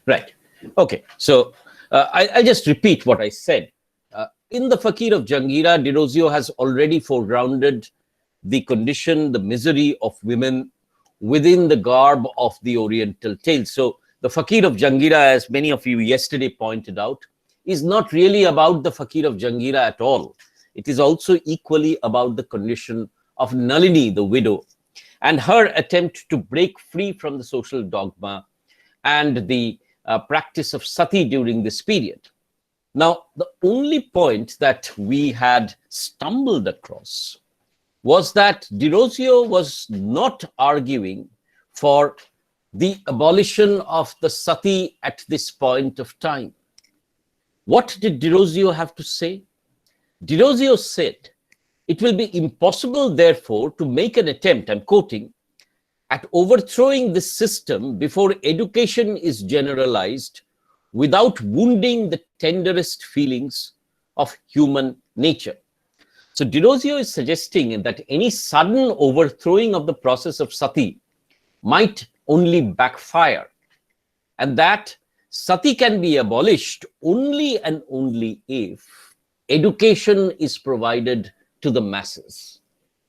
Right. Okay. So I just repeat what I said. In the Fakir of Jangira, Derozio has already foregrounded the condition, the misery of women within the garb of the Oriental tales. So the Fakir of Jangira, as many of you yesterday pointed out, is not really about the Fakir of Jangira at all. It is also equally about the condition of Nalini, the widow, and her attempt to break free from the social dogma and the practice of Suttee during this period. Now, the only point that we had stumbled across was that Derozio was not arguing for the abolition of the Suttee at this point of time. What did Derozio have to say? Derozio said, "It will be impossible, therefore, to make an attempt," I'm quoting, "at overthrowing this system before education is generalized without wounding the tenderest feelings of human nature." So Derozio is suggesting that any sudden overthrowing of the process of Suttee might only backfire, and that Suttee can be abolished only and only if education is provided to the masses.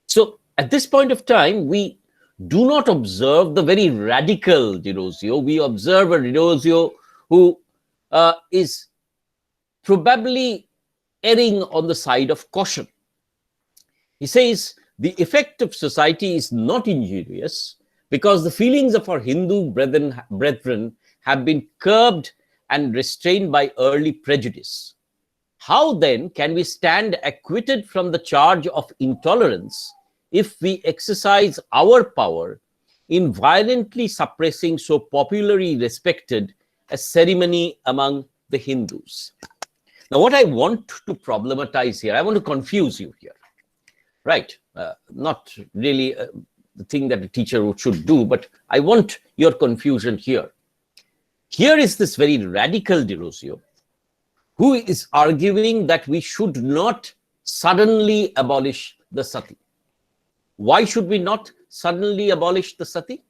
So at this point of time, we do not observe the very radical Derozio. We observe a Derozio who is probably erring on the side of caution. He says, "The effect of society is not injurious because the feelings of our Hindu brethren have been curbed and restrained by early prejudice. How then can we stand acquitted from the charge of intolerance if we exercise our power in violently suppressing so popularly respected a ceremony among the Hindus?" Now, what I want to problematize here, I want to confuse you here, right? Not really the thing that a teacher should do, but I want your confusion here. Here is this very radical Derozio who is arguing that we should not suddenly abolish the Suttee. Why should we not suddenly abolish the Suttee?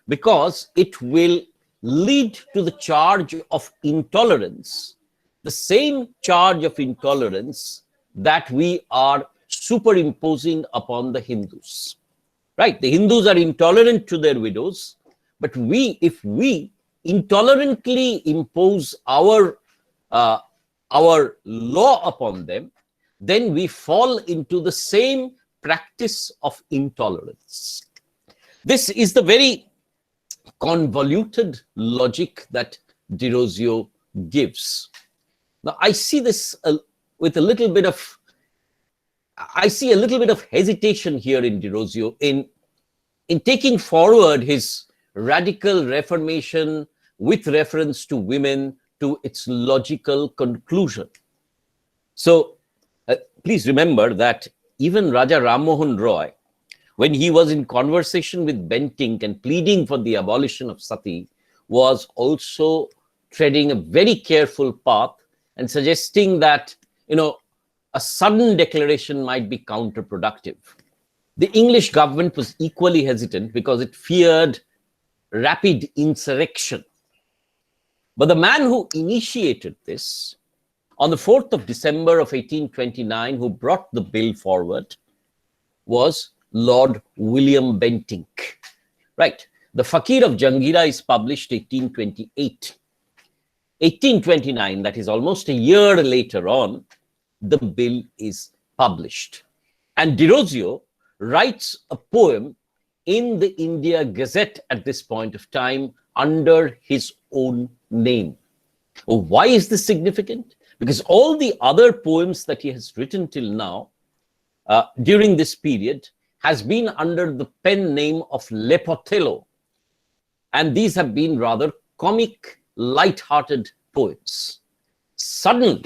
Because it will lead to the charge of intolerance, the same charge of intolerance that we are superimposing upon the Hindus. Right? The Hindus are intolerant to their widows, but if we intolerantly impose our law upon them, then we fall into the same practice of intolerance. This is the very convoluted logic that Derozio gives. Now, I see this with a little bit of, I see a little bit of hesitation here in Derozio in taking forward his radical reformation with reference to women to its logical conclusion. So please remember that even Raja Ram Mohan Roy, when he was in conversation with Bentinck and pleading for the abolition of Suttee, was also treading a very careful path and suggesting that, a sudden declaration might be counterproductive. The English government was equally hesitant because it feared rapid insurrection. But the man who initiated this, on the 4th of December of 1829, who brought the bill forward, was Lord William Bentinck. Right. The Fakir of Jangira is published 1828. 1829, that is almost a year later on, the bill is published. And Derozio writes a poem in the India Gazette at this point of time under his own name. Why is this significant? Because all the other poems that he has written till now, during this period, has been under the pen name of Lepothello. And these have been rather comic, light-hearted poems. Suddenly,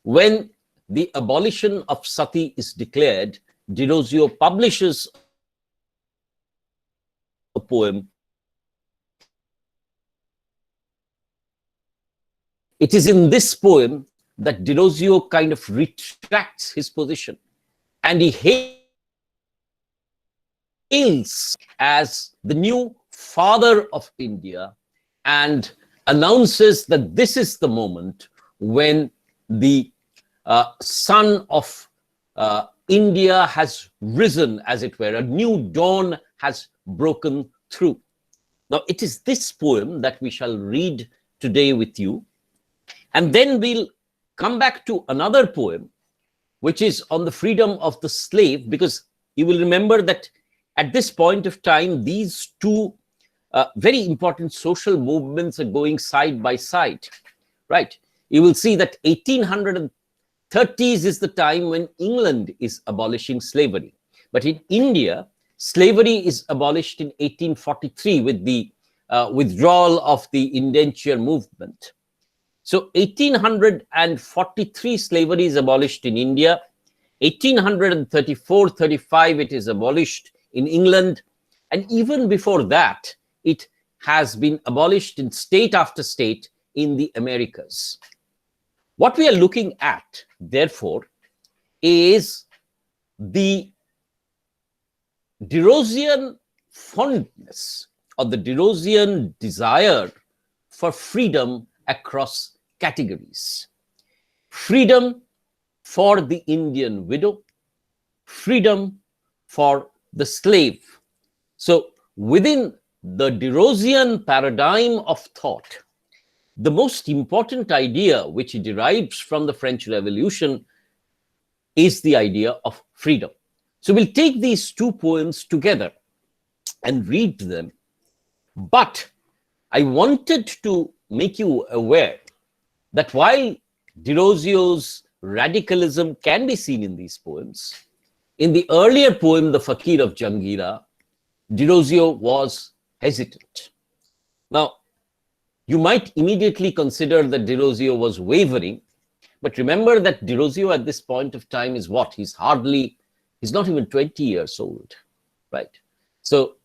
when the abolition of Suttee is declared, Derozio publishes a poem. It is in this poem that Derozio kind of retracts his position, and he hails as the new father of India and announces that this is the moment when the sun of India has risen, as it were. A new dawn has broken through. Now, it is this poem that we shall read today with you. And then we'll come back to another poem, which is on the freedom of the slave, because you will remember that at this point of time, these two very important social movements are going side by side, right? You will see that 1830s is the time when England is abolishing slavery. But in India, slavery is abolished in 1843 with the withdrawal of the indenture movement. So 1843 slavery is abolished in India. 1834-35 it is abolished in England. And even before that, it has been abolished in state after state in the Americas. What we are looking at, therefore, is the Derozian fondness or the Derozian desire for freedom across categories. Freedom for the Indian widow, freedom for the slave. So within the Derozian paradigm of thought, the most important idea which derives from the French Revolution is the idea of freedom. So we'll take these two poems together and read them. But I wanted to make you aware that while Derozio's radicalism can be seen in these poems, in the earlier poem, The Fakir of Jangira, Derozio was hesitant. Now, you might immediately consider that Derozio was wavering, but remember that Derozio at this point of time is what? He's not even 20 years old, right? So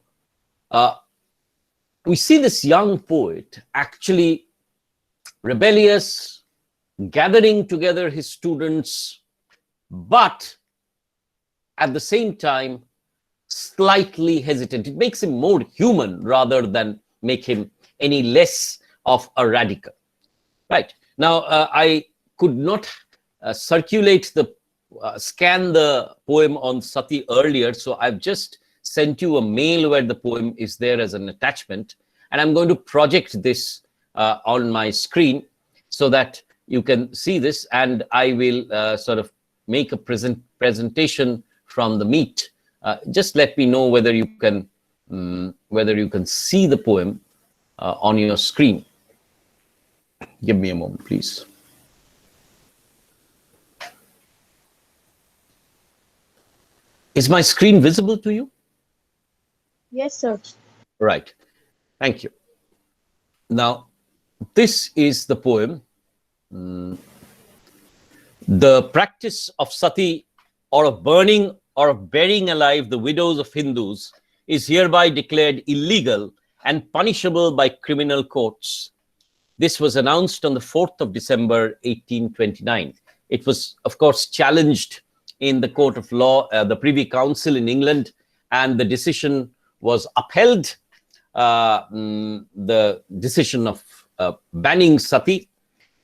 we see this young poet actually rebellious, gathering together his students, but at the same time, slightly hesitant. It makes him more human rather than make him any less of a radical, right? Now, I could not scan the poem on Suttee earlier, so I've just sent you a mail where the poem is there as an attachment, and I'm going to project this on my screen so that you can see this, and I will sort of make a presentation from the Meet. Just let me know whether you can see the poem on your screen. Give me a moment, please. Is my screen visible to you? Yes, sir. Right. Thank you. Now, this is the poem. The practice of Suttee, or of burning or of burying alive the widows of Hindus, is hereby declared illegal and punishable by criminal courts. This was announced on the 4th of December, 1829. It was, of course, challenged in the court of law, the Privy Council in England, and the decision was upheld, the decision of banning Suttee.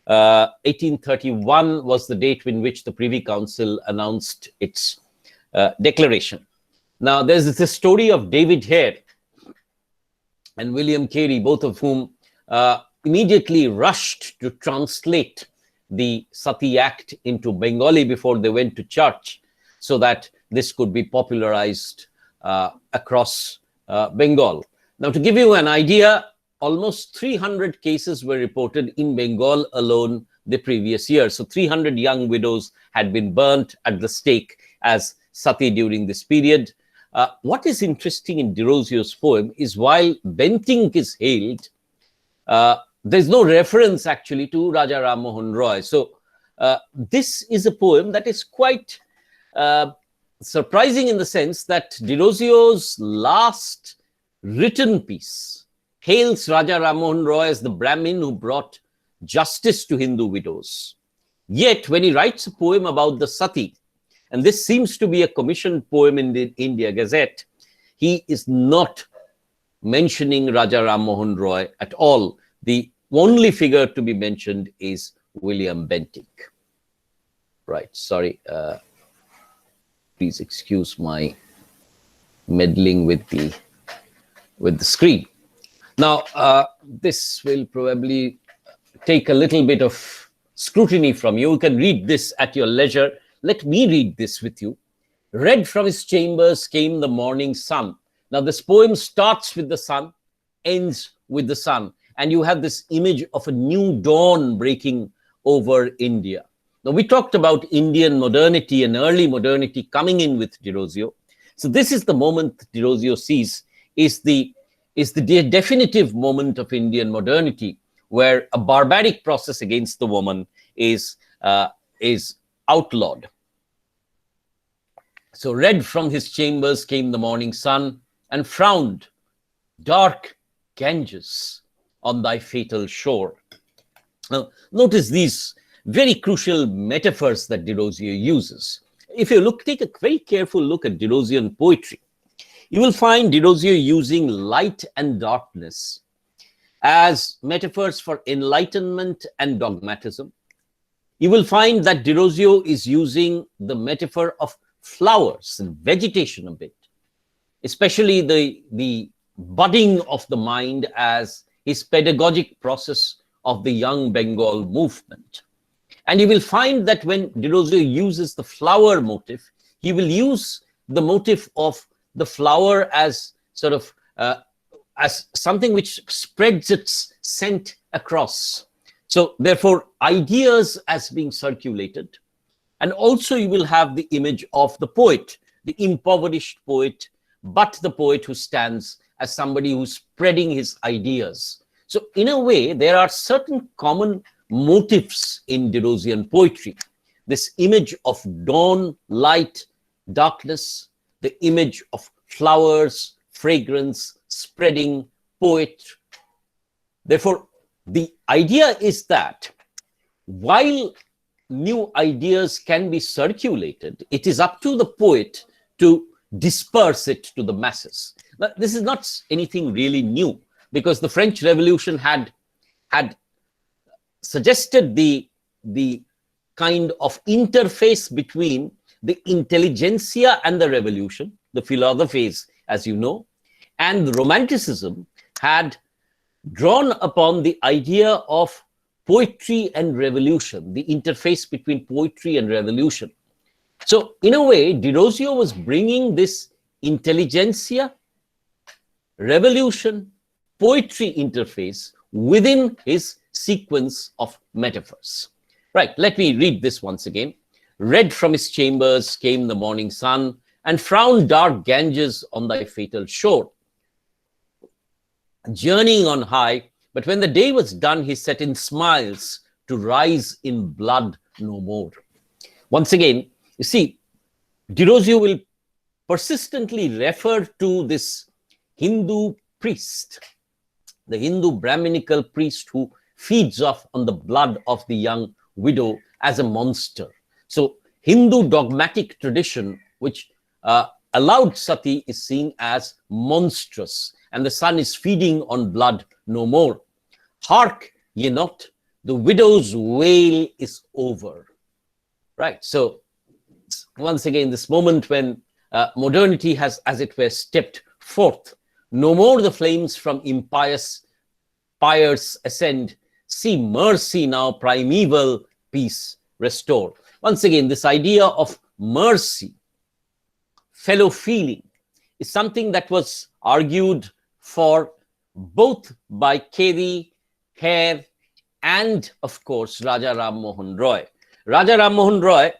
1831 was the date in which the Privy Council announced its declaration. Now, there's this story of David Hare and William Carey, both of whom immediately rushed to translate the Suttee Act into Bengali before they went to church, so that this could be popularized across Bengal. Now, to give you an idea, almost 300 cases were reported in Bengal alone the previous year. So 300 young widows had been burnt at the stake as Suttee during this period. What is interesting in Derozio's poem is, while Bentinck is hailed, there's no reference actually to Raja Ram Mohan Roy. So this is a poem that is quite surprising in the sense that Derozio's last written piece hails Raja Ram Mohan Roy as the Brahmin who brought justice to Hindu widows. Yet, when he writes a poem about the Suttee, and this seems to be a commissioned poem in the India Gazette, he is not mentioning Raja Ram Mohan Roy at all. The only figure to be mentioned is William Bentinck. Right, sorry. Please excuse my meddling with the screen. Now, this will probably take a little bit of scrutiny from you. You can read this at your leisure. Let me read this with you. Read from his chambers came the morning sun. Now, this poem starts with the sun, ends with the sun, and you have this image of a new dawn breaking over India. Now, we talked about Indian modernity and early modernity coming in with Derozio. So this is the moment Derozio sees is the definitive moment of Indian modernity, where a barbaric process against the woman is outlawed. So read from his chambers came the morning sun, and frowned dark Ganges on thy fatal shore. Now, notice these very crucial metaphors that Derozio uses. If you take a very careful look at Derozian poetry, you will find Derozio using light and darkness as metaphors for enlightenment and dogmatism. You will find that Derozio is using the metaphor of flowers and vegetation a bit, especially the budding of the mind as his pedagogic process of the young Bengal movement. And you will find that when Derozio uses the flower motif, he will use the motif of the flower as sort of as something which spreads its scent across. So therefore, ideas as being circulated. And also you will have the image of the poet, the impoverished poet, but the poet who stands as somebody who's spreading his ideas. So in a way, there are certain common motifs in Derosian poetry. This image of dawn, light, darkness, the image of flowers, fragrance, spreading, poet. Therefore, the idea is that while new ideas can be circulated, it is up to the poet to disperse it to the masses. Now, this is not anything really new, because the French Revolution had suggested the kind of interface between the intelligentsia and the revolution, the philosophies, as you know, and Romanticism had drawn upon the idea of poetry and revolution, the interface between poetry and revolution. So in a way, Derozio was bringing this intelligentsia, revolution, poetry interface within his sequence of metaphors. Right, let me read this once again. Read from his chambers came the morning sun, and frowned dark Ganges on thy fatal shore. Journeying on high, but when the day was done, he set in smiles to rise in blood no more. Once again, you see, Derozio will persistently refer to this Hindu priest, the Hindu Brahminical priest who feeds off on the blood of the young widow as a monster. So Hindu dogmatic tradition, which allowed Suttee, is seen as monstrous, and the sun is feeding on blood no more. Hark ye not, the widow's wail is over. Right, so once again, this moment when modernity has, as it were, stepped forth. No more the flames from impious pyres ascend. See mercy now, primeval peace restore. Once again, this idea of mercy, fellow feeling, is something that was argued for both by Kedi, Kher, and of course Raja Ram Mohan Roy. Raja Ram Mohan Roy,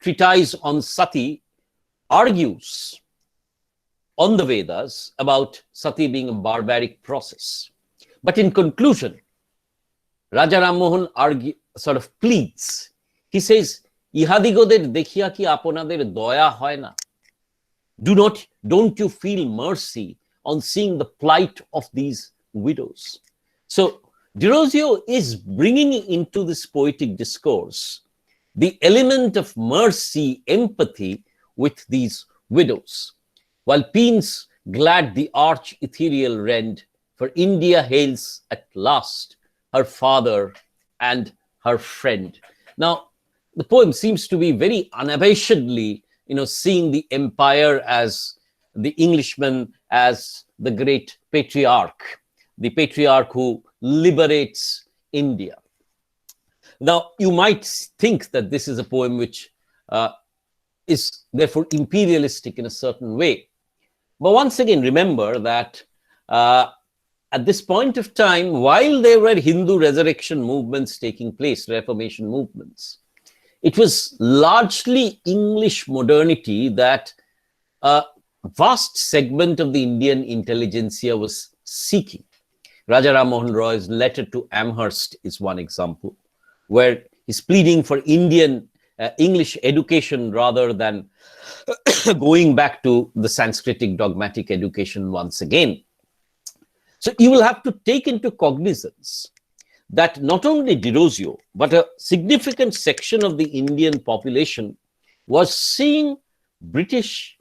treatise on Suttee, argues on the Vedas about Suttee being a barbaric process. But in conclusion, Raja Ram Mohan sort of pleads. He says, ইহাদিগদের দেখিয়া কি আপনাদের দয়া হয় না? Don't you feel mercy on seeing the plight of these widows? So Derozio is bringing into this poetic discourse the element of mercy, empathy with these widows. While Peens glad the arch ethereal rend, for India hails at last her father and her friend. Now, the poem seems to be very unabashedly, seeing the empire as the Englishman, as the great patriarch, the patriarch who liberates India. Now, you might think that this is a poem which is therefore imperialistic in a certain way. But once again, remember that at this point of time, while there were Hindu resurrection movements taking place, Reformation movements, it was largely English modernity that a vast segment of the Indian intelligentsia was seeking. Raja Ram Mohan Roy's letter to Amherst is one example, where he's pleading for Indian English education rather than going back to the Sanskritic dogmatic education once again. So you will have to take into cognizance that not only Derozio, but a significant section of the Indian population was seeing British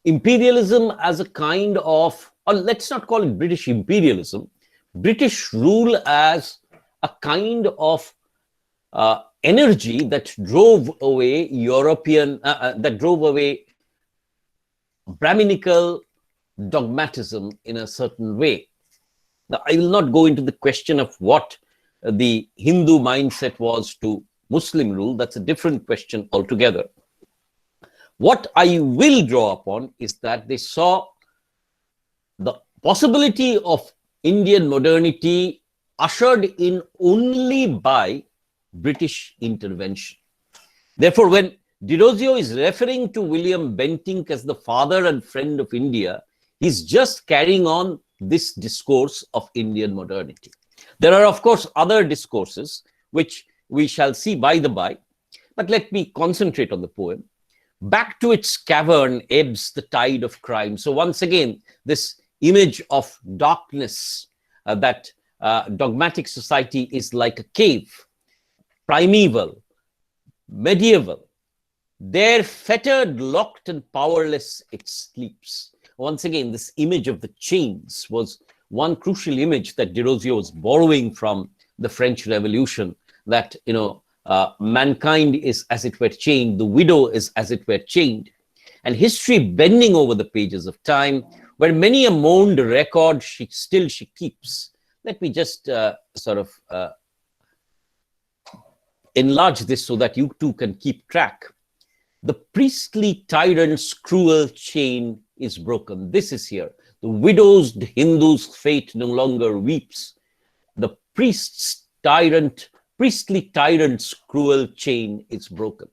imperialism as a kind of, or let's not call it British imperialism, British rule as a kind of energy that drove away that drove away Brahminical dogmatism in a certain way. Now, I will not go into the question of what the Hindu mindset was to Muslim rule. That's a different question altogether. What I will draw upon is that they saw the possibility of Indian modernity ushered in only by British intervention. Therefore, when Derozio is referring to William Bentinck as the father and friend of India, he's just carrying on this discourse of Indian modernity. There are, of course, other discourses, which we shall see by the by, but let me concentrate on the poem. Back to its cavern ebbs the tide of crime. So once again, this image of darkness, that dogmatic society is like a cave, primeval, medieval. There, fettered, locked, and powerless, it sleeps. Once again, this image of the chains was one crucial image that Derozio was borrowing from the French Revolution, that, mankind is as it were chained, the widow is as it were chained. And history bending over the pages of time, where many a mourned record she keeps. Let me just enlarge this so that you too can keep track. The priestly tyrant's cruel chain is broken. This is here. The widow's Hindu's fate no longer weeps. The priestly tyrant's cruel chain is broken.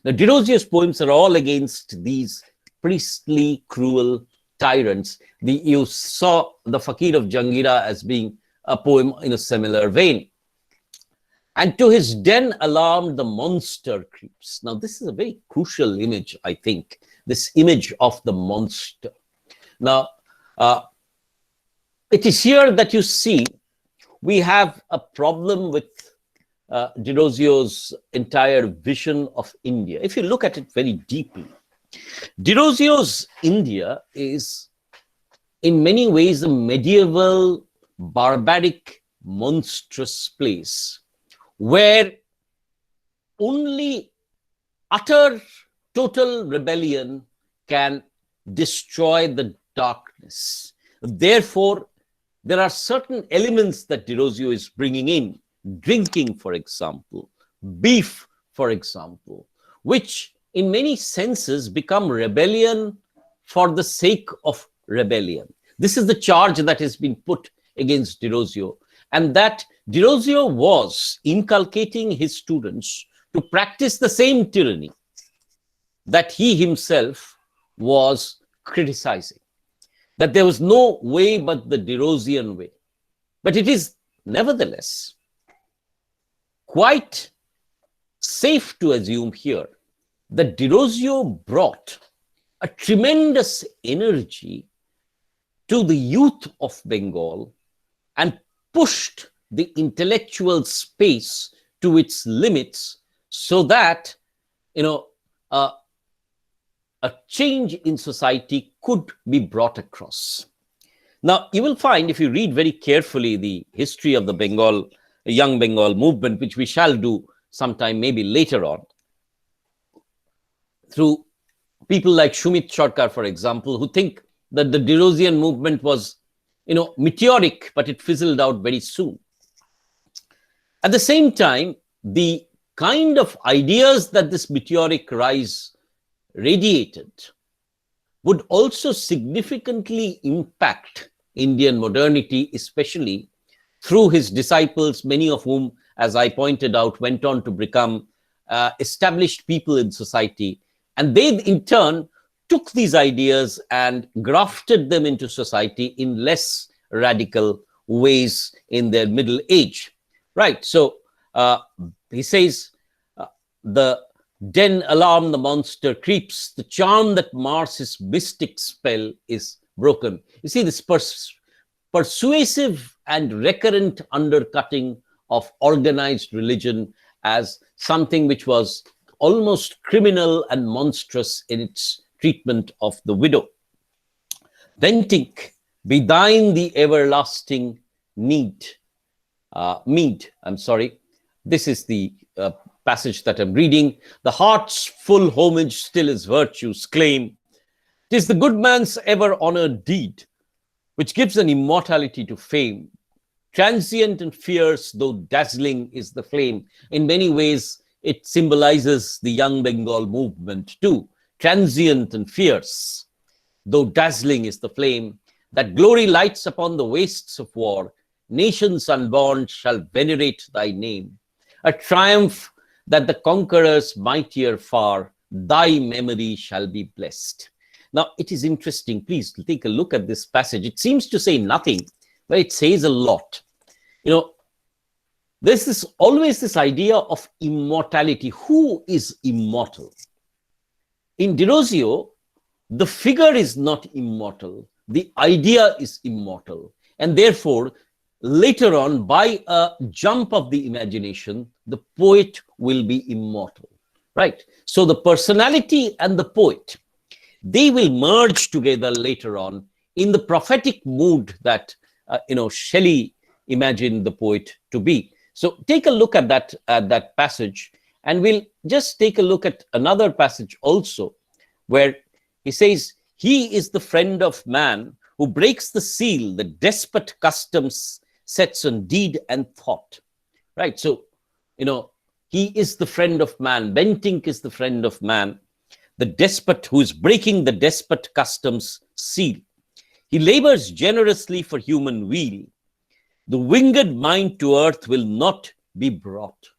Now, Derozio's poems are all against these priestly cruel tyrants. You saw the Fakir of Jangira as being a poem in a similar vein. And to his den alarmed, the monster creeps. Now, this is a very crucial image, I think, this image of the monster. Now, it is here that you see we have a problem with Derozio's entire vision of India. If you look at it very deeply, Derozio's India is in many ways a medieval, barbaric, monstrous place where only utter, total rebellion can destroy the darkness. Therefore, there are certain elements that Derozio is bringing in, drinking, for example, beef, for example, which in many senses become rebellion for the sake of rebellion. This is the charge that has been put against Derozio, and that Derozio was inculcating his students to practice the same tyranny that he himself was criticizing, that there was no way but the Derozian way. But it is nevertheless quite safe to assume here that Derozio brought a tremendous energy to the youth of Bengal and pushed the intellectual space to its limits so that, a change in society could be brought across. Now, you will find, if you read very carefully the history of the young Bengal movement, which we shall do sometime maybe later on, through people like Shumit Sarkar, for example, who think that the Derosian movement was, meteoric, but it fizzled out very soon. At the same time, the kind of ideas that this meteoric rise radiated would also significantly impact Indian modernity, especially through his disciples, many of whom, as I pointed out, went on to become established people in society. And they, in turn, took these ideas and grafted them into society in less radical ways in their middle age. Right. So he says, the den alarm, the monster creeps, the charm that mars his mystic spell is broken. You see, this persuasive and recurrent undercutting of organized religion as something which was almost criminal and monstrous in its treatment of the widow. Bentink, be thine the everlasting mead. This is the passage that I'm reading. The heart's full homage still is virtue's claim. 'Tis the good man's ever honored deed, which gives an immortality to fame. Transient and fierce, though dazzling, is the flame. In many ways, it symbolizes the young Bengal movement too. Transient and fierce, though dazzling is the flame. That glory lights upon the wastes of war. Nations unborn shall venerate thy name. A triumph that the conqueror's mightier far, thy memory shall be blessed. Now, it is interesting. Please take a look at this passage. It seems to say nothing, but it says a lot. There's always this idea of immortality. Who is immortal? In Derozio, the figure is not immortal. The idea is immortal. And therefore, later on, by a jump of the imagination, the poet will be immortal, right? So the personality and the poet, they will merge together later on in the prophetic mood that, Shelley imagined the poet to be. So take a look at that passage, and we'll just take a look at another passage also, where he says, he is the friend of man who breaks the seal, the despot customs sets on deed and thought, right? So, he is the friend of man. Bentink is the friend of man, the despot who is breaking the despot customs seal. He labors generously for human weal. The winged mind to earth will not be brought.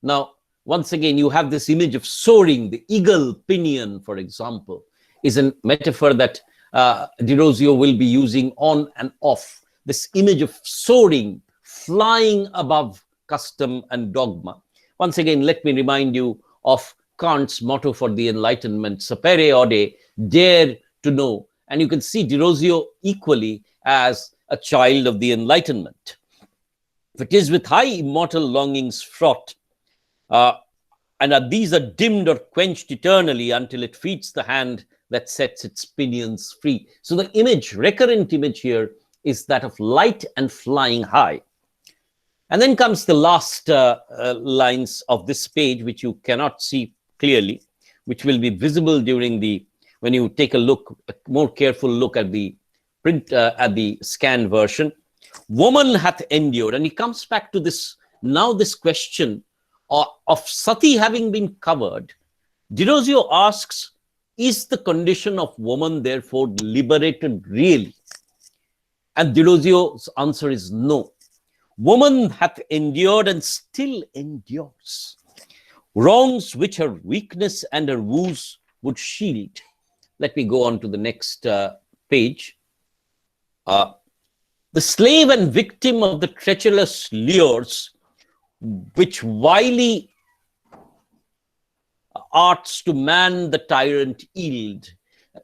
Now, once again, you have this image of soaring. The eagle pinion, for example, is a metaphor that Derozio will be using on and off. This image of soaring, flying above custom and dogma. Once again, let me remind you of Kant's motto for the Enlightenment, sapere aude, dare to know. And you can see Derozio equally as a child of the Enlightenment. If it is with high immortal longings fraught, and these are dimmed or quenched eternally until it feeds the hand that sets its pinions free. So the image, recurrent image here, is that of light and flying high. And then comes the last lines of this page, which you cannot see clearly, which will be visible when you take a more careful look at the print, at the scanned version. Woman hath endured, and he comes back to this question of Suttee having been covered. Derozio asks, is the condition of woman therefore liberated really? And Derozio's answer is no. Woman hath endured and still endures wrongs which her weakness and her woes would shield. Let me go on to the next page. The slave and victim of the treacherous lures which wily arts to man the tyrant yield.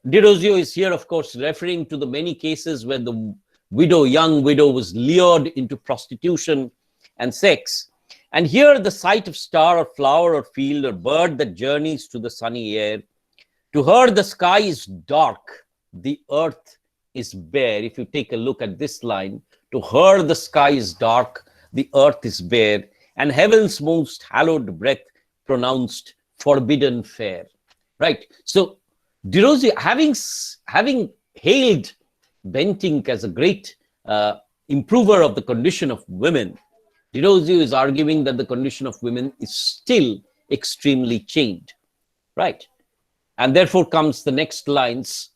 Derozio is here, of course, referring to the many cases where the young widow was lured into prostitution and sex. And here the sight of star or flower or field or bird that journeys to the sunny air, to her the sky is dark, the earth is bare. If you take a look at this line, to her the sky is dark, the earth is bare, and heaven's most hallowed breath pronounced forbidden fair. Right. So Derozio, having hailed Bentinck as a great improver of the condition of women, Derozio is arguing that the condition of women is still extremely chained. Right. And therefore comes the next lines.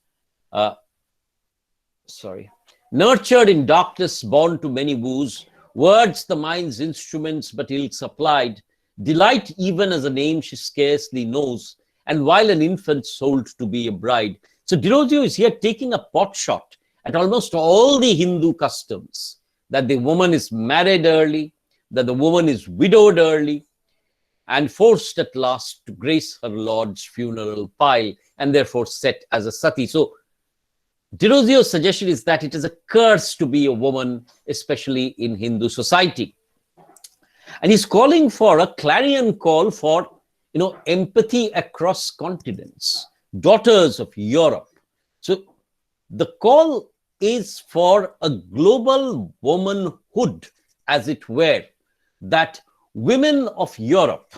Nurtured in darkness, born to many woes, words the mind's instruments but ill supplied, delight even as a name she scarcely knows, and while an infant sold to be a bride. So Derozio is here taking a pot shot at almost all the Hindu customs, that the woman is married early, that the woman is widowed early, and forced at last to grace her lord's funeral pile, and therefore set as a Suttee. So Derozio's suggestion is that it is a curse to be a woman, especially in Hindu society. And he's calling for a clarion call for, empathy across continents, daughters of Europe. So the call is for a global womanhood, as it were, that women of Europe,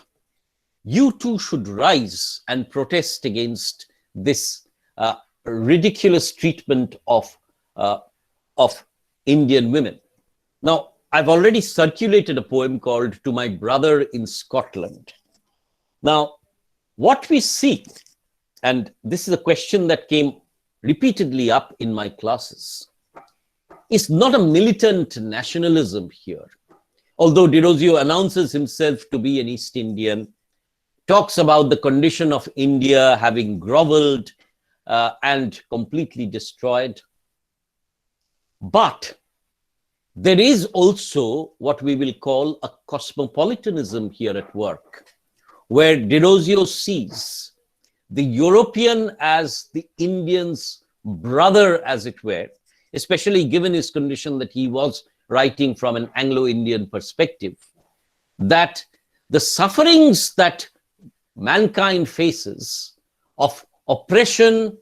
you too should rise and protest against this ridiculous treatment of Indian women. Now, I've already circulated a poem called To My Brother in Scotland. Now, what we see, and this is a question that came repeatedly up in my classes, is not a militant nationalism here. Although Derozio announces himself to be an East Indian, talks about the condition of India having groveled and completely destroyed. But there is also what we will call a cosmopolitanism here at work, where Derozio sees the European as the Indian's brother, as it were, especially given his condition that he was writing from an Anglo-Indian perspective, that the sufferings that mankind faces of oppression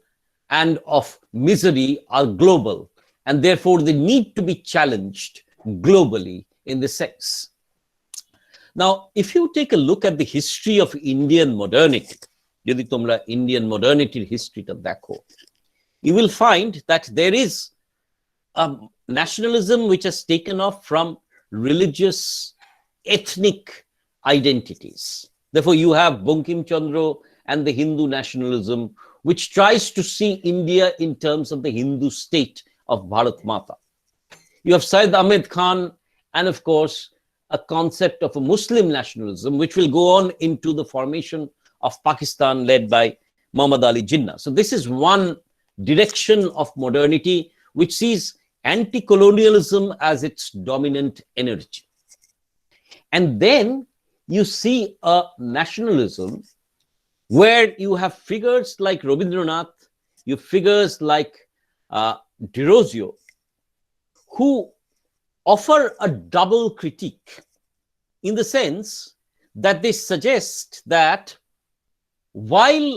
and of misery are global, and therefore they need to be challenged globally in this sense. Now, if you take a look at the history of Indian modernity, যদি তোমরা Indian modernity হিস্ট্রিটা দেখো, you will find that there is a nationalism which has taken off from religious, ethnic identities. Therefore, you have Bankim Chandra and the Hindu nationalism, which tries to see India in terms of the Hindu state of Bharat Mata. You have Syed Ahmed Khan, and of course, a concept of a Muslim nationalism, which will go on into the formation of Pakistan led by Muhammad Ali Jinnah. So this is one direction of modernity which sees anti-colonialism as its dominant energy. And then you see a nationalism where you have figures like Rabindranath, you have figures like Derozio, who offer a double critique, in the sense that they suggest that while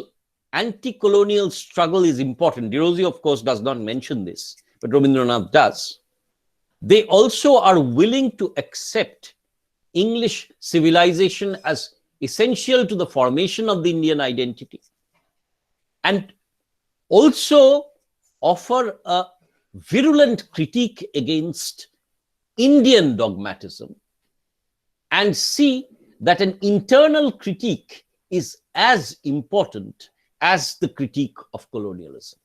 anti-colonial struggle is important, Derozio, of course, does not mention this, but Rabindranath does, they also are willing to accept English civilization as essential to the formation of the Indian identity, and also offer a virulent critique against Indian dogmatism, and see that an internal critique is as important as the critique of colonialism.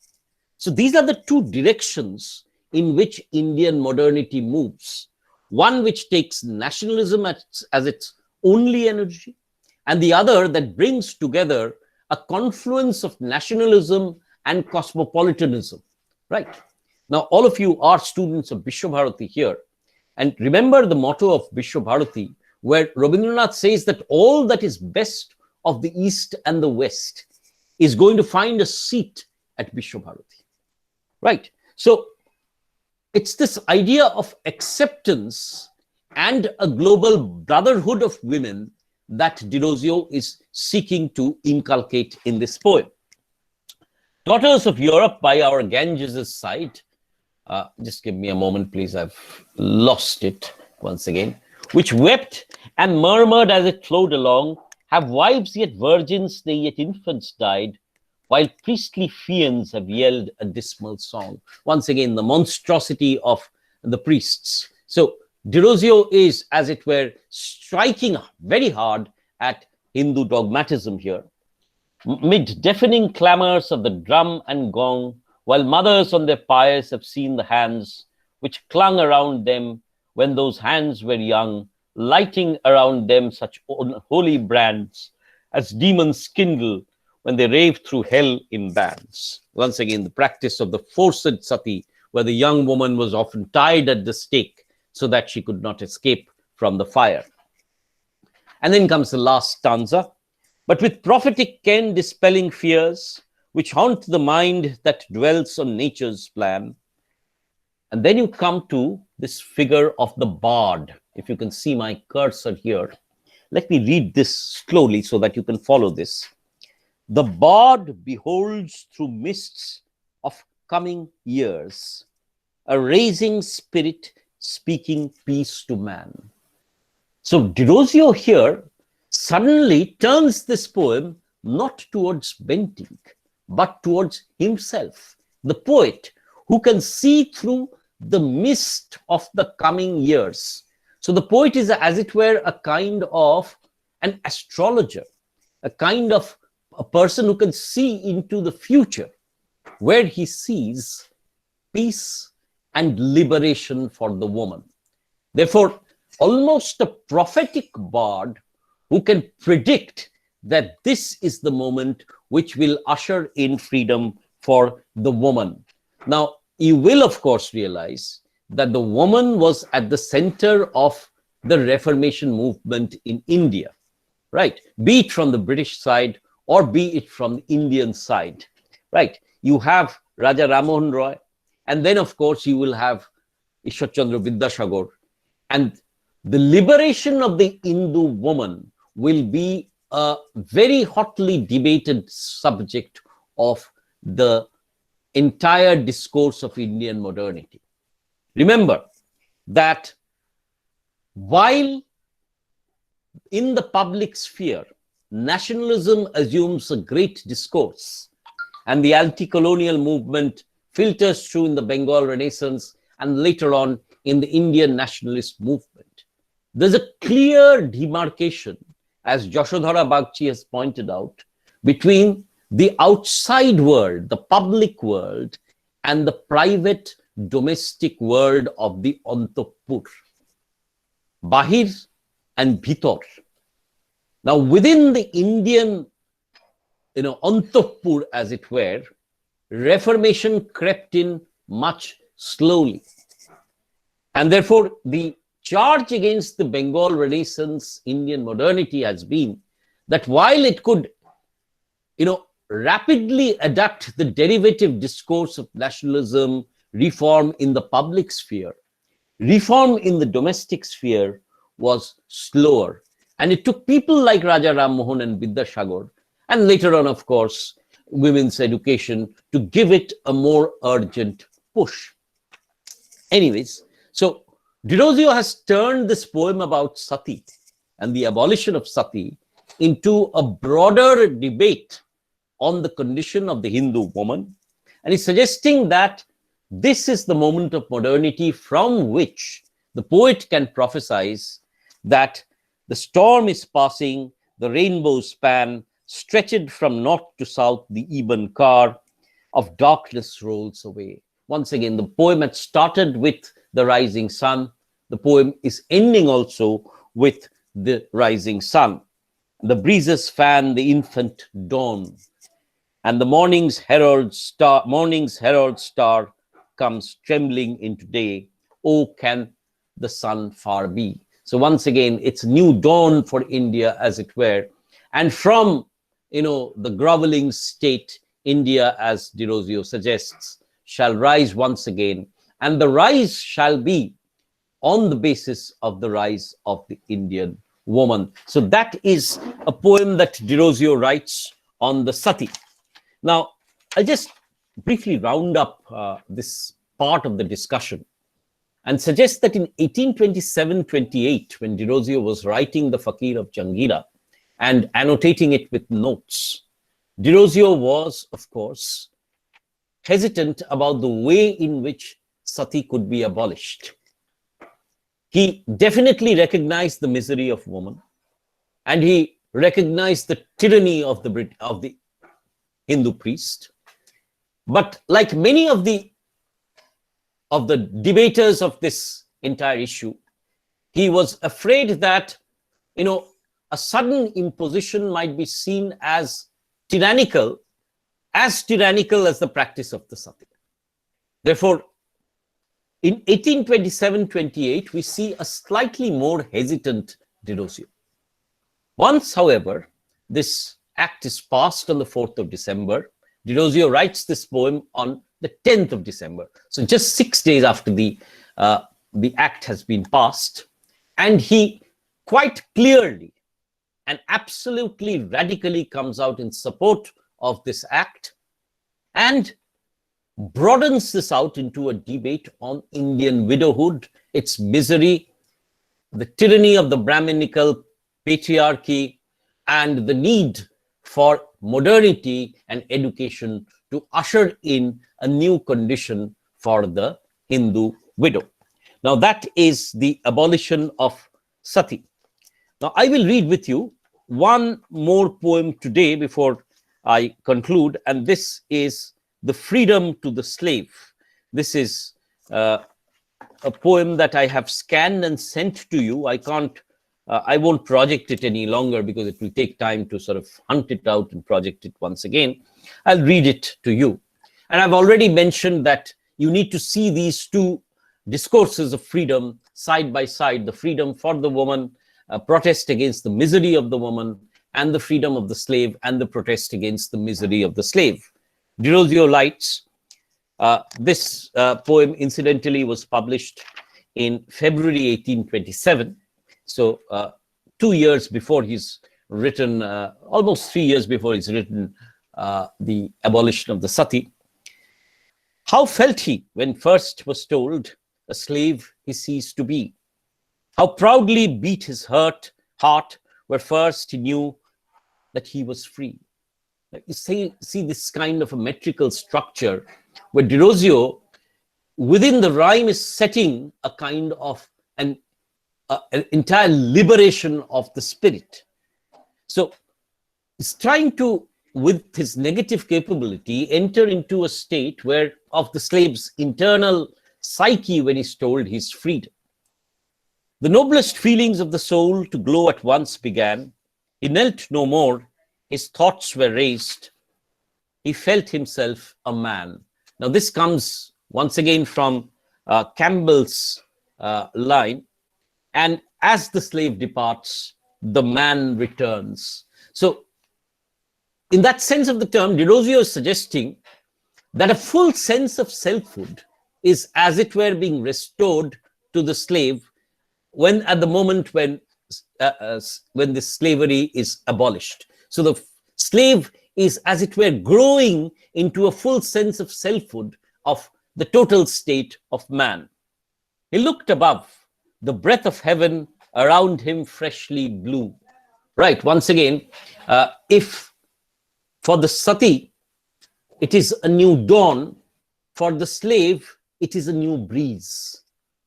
So these are the two directions in which Indian modernity moves. One which takes nationalism as its only energy, and the other that brings together a confluence of nationalism and cosmopolitanism, right? Now, all of you are students of Vishwabharati here, and remember the motto of Vishwabharati, where Rabindranath says that all that is best of the East and the West is going to find a seat at Vishwabharati, right? So it's this idea of acceptance and a global brotherhood of women that Derozio is seeking to inculcate in this poem. Daughters of Europe by our Ganges' side, Just give me a moment, please. I've lost it once again. Which wept and murmured as it flowed along, have wives yet virgins, they yet infants died, while priestly fiends have yelled a dismal song. Once again, the monstrosity of the priests. So Derozio is, as it were, striking very hard at Hindu dogmatism here. Mid deafening clamors of the drum and gong, while mothers on their pyres have seen the hands which clung around them when those hands were young, lighting around them such holy brands as demons kindle when they rave through hell in bands. Once again, the practice of the forced Suttee, where the young woman was often tied at the stake so that she could not escape from the fire. And then comes the last stanza. But with prophetic ken dispelling fears, which haunt the mind that dwells on nature's plan. And then you come to this figure of the bard. If you can see my cursor here, let me read this slowly so that you can follow this. The bard beholds through mists of coming years, a raising spirit speaking peace to man. So Derozio here suddenly turns this poem not towards Bentinck, but towards himself, the poet, who can see through the mist of the coming years. So the poet is, as it were, a kind of an astrologer, a kind of a person who can see into the future, where he sees peace and liberation for the woman. Therefore, almost a prophetic bard who can predict that this is the moment which will usher in freedom for the woman. Now, you will, of course, realize that the woman was at the center of the Reformation movement in India, right? Be it from the British side or be it from the Indian side, right? You have Raja Ramohan Roy, and then, of course, you will have Ishwar Chandra Vidyasagar. And the liberation of the Hindu woman will be a very hotly debated subject of the entire discourse of Indian modernity. Remember that while in the public sphere, nationalism assumes a great discourse, and the anti-colonial movement filters through in the Bengal Renaissance and later on in the Indian nationalist movement, there's a clear demarcation, as Yashodhara Bagchi has pointed out, between the outside world, the public world, and the private domestic world of the Antapur. Bahir and Bhitor. Now, within the Indian, Antapur, as it were, Reformation crept in much slowly. And therefore, the charge against the Bengal Renaissance Indian modernity has been that while it could, rapidly adapt the derivative discourse of nationalism, reform in the public sphere, reform in the domestic sphere was slower. And it took people like Raja Ram Mohan and Vidyasagar, and later on, of course, women's education, to give it a more urgent push. Anyways, so Derozio has turned this poem about Suttee and the abolition of Suttee into a broader debate on the condition of the Hindu woman. And he's suggesting that this is the moment of modernity from which the poet can prophesize that the storm is passing, the rainbow span, stretched from north to south, the ebon car of darkness rolls away. Once again, the poem had started with the rising sun. The poem is ending also with the rising sun. The breezes fan the infant dawn, and the morning's herald star comes trembling into day. Oh, can the sun far be? So once again, it's new dawn for India, as it were. And from, the groveling state, India, as Derozio suggests, shall rise once again. And the rise shall be on the basis of the rise of the Indian woman. So that is a poem that Derozio writes on the Suttee. Now, I'll just briefly round up this part of the discussion and suggests that in 1827-28, when Derozio was writing the Fakir of Jangira and annotating it with notes, Derozio was, of course, hesitant about the way in which sati could be abolished. He definitely recognized the misery of woman, and he recognized the tyranny of the Hindu priest. But like many of the debaters of this entire issue, he was afraid that, a sudden imposition might be seen as tyrannical as the practice of the sati. Therefore, in 1827-28, we see a slightly more hesitant Derozio. Once, however, this act is passed on the 4th of December, Derozio writes this poem on the 10th of December. So just 6 days after the act has been passed, and he quite clearly and absolutely radically comes out in support of this act and broadens this out into a debate on Indian widowhood, its misery, the tyranny of the Brahminical patriarchy, and the need for modernity and education to usher in a new condition for the Hindu widow. Now, that is the abolition of sati. Now, I will read with you one more poem today before I conclude, and this is The Freedom to the Slave. This is a poem that I have scanned and sent to you. I won't project it any longer because it will take time to sort of hunt it out and project it once again. I'll read it to you. And I've already mentioned that you need to see these two discourses of freedom side by side: the freedom for the woman, protest against the misery of the woman, and the freedom of the slave and the protest against the misery of the slave. Derozio writes, this poem incidentally was published in February 1827. So 2 years before he's written, almost 3 years before he's written the abolition of the sati. How felt he when first was told a slave he ceased to be? How proudly beat his heart where first he knew that he was free. You see this kind of a metrical structure where Derozio, within the rhyme, is setting a kind of an entire liberation of the spirit. So he's trying to, with his negative capability, enter into a state where of the slave's internal psyche when he's told he's freed. The noblest feelings of the soul to glow at once began. He knelt no more, his thoughts were raised. He felt himself a man. Now this comes once again from Campbell's line. And as the slave departs, the man returns. So in that sense of the term, Derozio is suggesting that a full sense of selfhood is, as it were, being restored to the slave when at the moment when the slavery is abolished. So the slave is, as it were, growing into a full sense of selfhood of the total state of man. He looked above. The breath of heaven around him freshly blew. Right, once again, if for the sati, it is a new dawn, for the slave, it is a new breeze.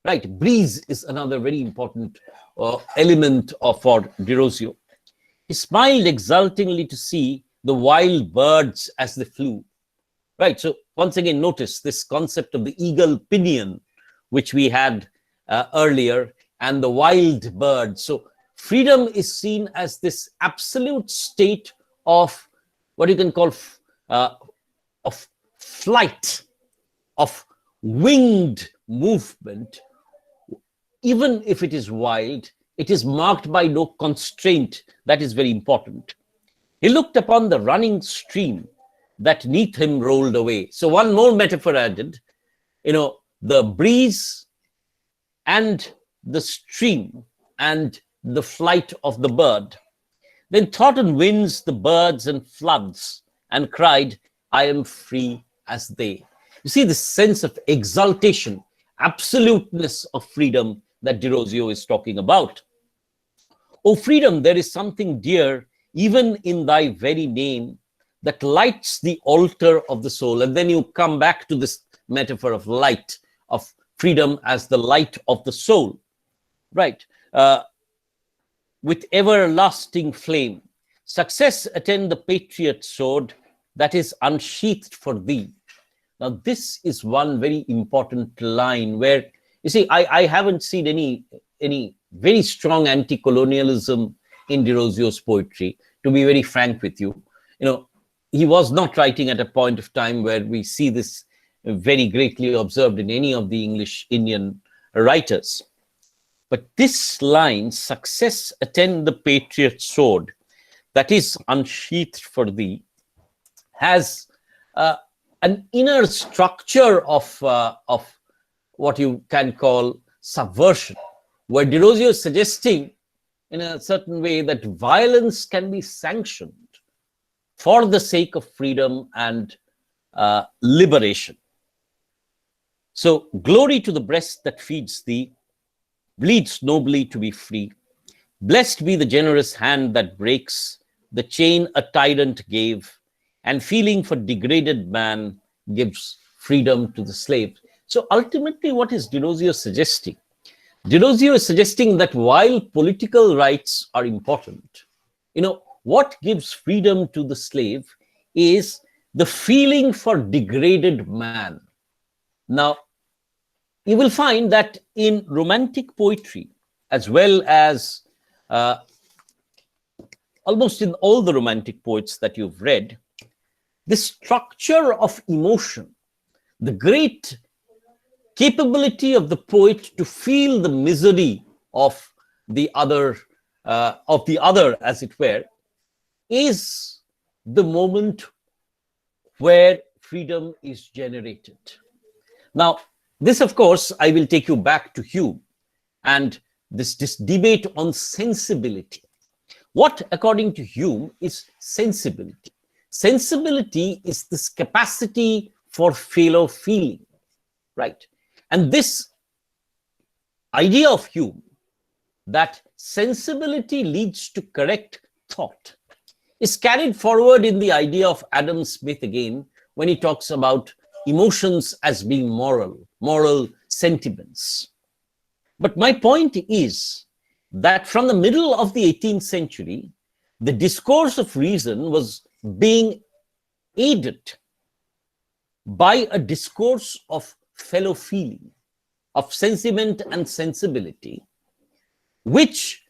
Right, breeze is another very important element for Derozio. He smiled exultingly to see the wild birds as they flew. Right, so once again, notice this concept of the eagle pinion, which we had earlier, and the wild birds. So freedom is seen as this absolute state of what you can call of flight, of winged movement. Even if it is wild, it is marked by no constraint. That is very important. He looked upon the running stream that neath him rolled away. So one more metaphor added, the breeze and the stream and the flight of the bird. Then thought on winds the birds and floods and cried, I am free as they. You see this sense of exaltation, absoluteness of freedom that Derozio is talking about. O freedom, there is something dear, even in thy very name, that lights the altar of the soul. And then you come back to this metaphor of light, of freedom as the light of the soul, right? With everlasting flame. Success attend the patriot sword that is unsheathed for thee. Now, this is one very important line where, you see, I haven't seen any very strong anti-colonialism in Derozio's poetry, to be very frank with you. You know, he was not writing at a point of time where we see this very greatly observed in any of the English Indian writers. But this line, success attend the patriot sword that is unsheathed for thee, has an inner structure of what you can call subversion, where Derozio is suggesting in a certain way that violence can be sanctioned for the sake of freedom and liberation. So, glory to the breast that feeds thee, bleeds nobly to be free. Blessed be the generous hand that breaks the chain a tyrant gave, and feeling for degraded man gives freedom to the slave. So ultimately, what is Derozio suggesting? Derozio is suggesting that while political rights are important, what gives freedom to the slave is the feeling for degraded man. Now, you will find that in romantic poetry, as well as almost in all the romantic poets that you've read, the structure of emotion, the great capability of the poet to feel the misery of the other, as it were, is the moment where freedom is generated. Now, this, of course, I will take you back to Hume and this debate on sensibility. What, according to Hume, is sensibility? Sensibility is this capacity for fellow feeling, right? And this idea of Hume, that sensibility leads to correct thought, is carried forward in the idea of Adam Smith again, when he talks about emotions as being moral sentiments. But my point is that from the middle of the 18th century, the discourse of reason was being aided by a discourse of fellow feeling, of sentiment and sensibility, which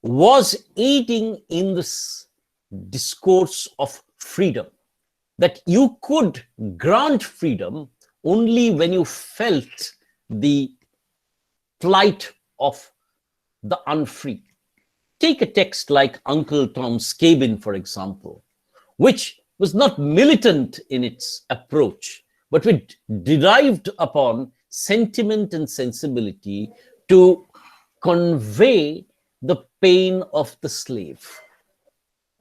was aiding in this discourse of freedom, that you could grant freedom only when you felt the plight of the unfree. Take a text like Uncle Tom's Cabin, for example, which was not militant in its approach, but which derived upon sentiment and sensibility to convey the pain of the slave.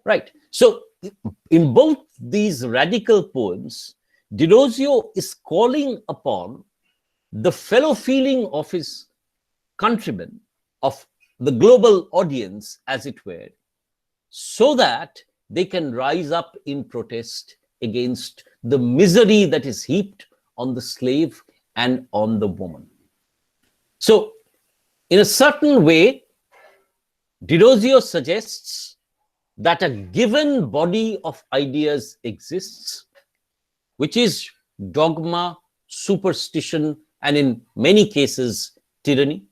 Right. So in both these radical poems, Derozio is calling upon the fellow feeling of his countrymen, of the global audience, as it were, so that they can rise up in protest against the misery that is heaped on the slave and on the woman. So, in a certain way, Derozio suggests that a given body of ideas exists, which is dogma, superstition, and in many cases, tyranny.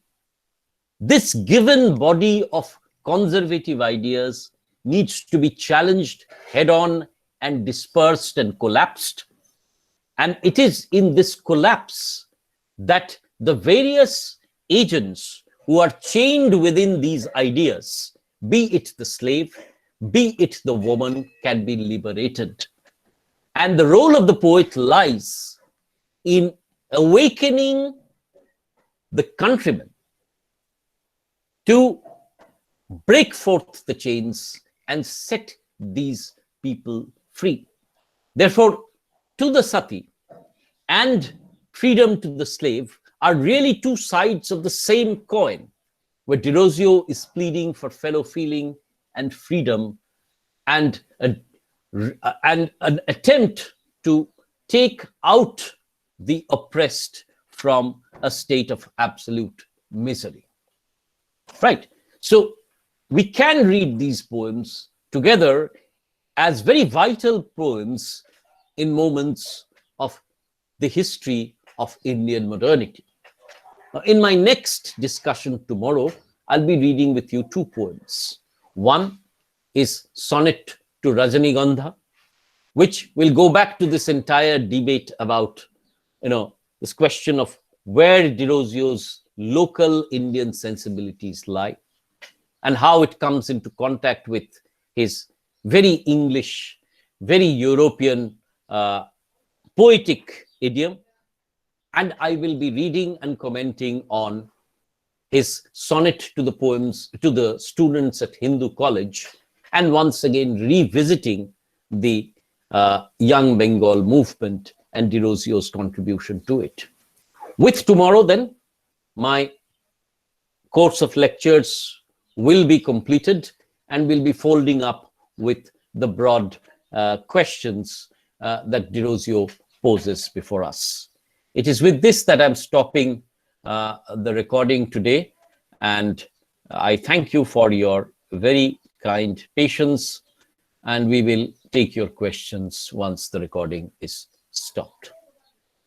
This given body of conservative ideas needs to be challenged head-on and dispersed and collapsed. And it is in this collapse that the various agents who are chained within these ideas, be it the slave, be it the woman, can be liberated. And the role of the poet lies in awakening the countrymen to break forth the chains and set these people free. Therefore, to the Suttee, and freedom to the slave are really two sides of the same coin, where Derozio is pleading for fellow feeling and freedom and an attempt to take out the oppressed from a state of absolute misery. Right. So we can read these poems together as very vital poems in moments of the history of Indian modernity. Now, in my next discussion tomorrow, I'll be reading with you two poems. One is Sonnet to Rajanigandha, which will go back to this entire debate about, this question of where Derozio's local Indian sensibilities lie and how it comes into contact with his very English, very European poetic idiom. And I will be reading and commenting on his sonnet to the poems to the students at Hindu College, and once again revisiting the Young Bengal movement and Derozio's contribution to it. With tomorrow, then, my course of lectures will be completed and will be folding up with the broad questions that Derozio poses before us. It is with this that I'm stopping the recording today, and I thank you for your very kind patience, and we will take your questions once the recording is stopped.